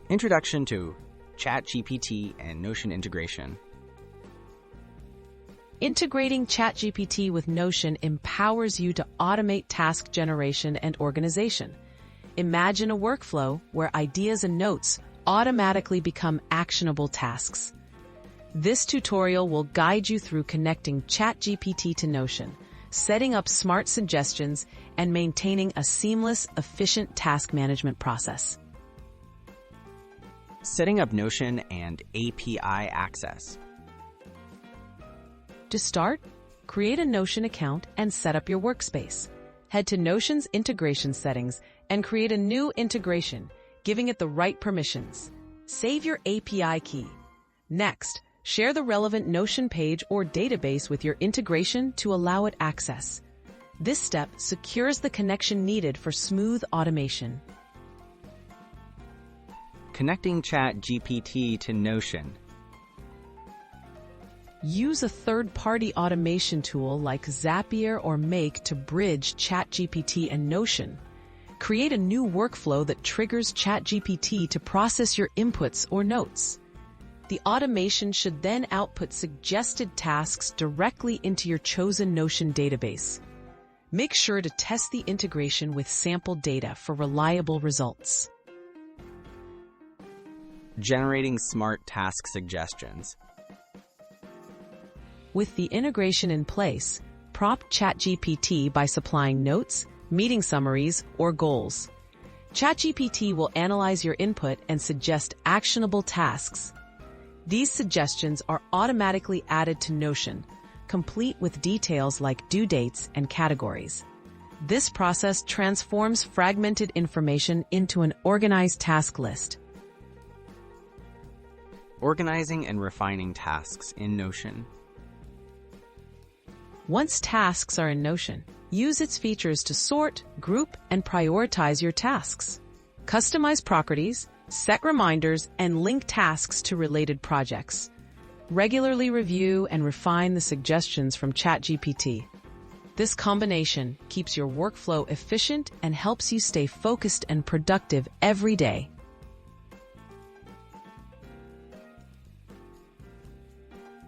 Introduction to ChatGPT and Notion integration. Integrating ChatGPT with Notion empowers you to automate task generation and organization. Imagine a workflow where ideas and notes automatically become actionable tasks. This tutorial will guide you through connecting ChatGPT to Notion, setting up smart suggestions, and maintaining a seamless, efficient task management process. Setting up Notion and API access. To start, create a Notion account and set up your workspace. Head to Notion's integration settings and create a new integration, giving it the right permissions. Save your API key. Next, share the relevant Notion page or database with your integration to allow it access. This step secures the connection needed for smooth automation. Connecting ChatGPT to Notion. Use a third-party automation tool like Zapier or Make to bridge ChatGPT and Notion. Create a new workflow that triggers ChatGPT to process your inputs or notes. The automation should then output suggested tasks directly into your chosen Notion database. Make sure to test the integration with sample data for reliable results. Generating smart task suggestions. With the integration in place, prompt ChatGPT by supplying notes, meeting summaries, or goals. ChatGPT will analyze your input and suggest actionable tasks. These suggestions are automatically added to Notion, complete with details like due dates and categories. This process transforms fragmented information into an organized task list. Organizing and refining tasks in Notion. Once tasks are in Notion, use its features to sort, group, and prioritize your tasks. Customize properties, set reminders, and link tasks to related projects. Regularly review and refine the suggestions from ChatGPT. This combination keeps your workflow efficient and helps you stay focused and productive every day.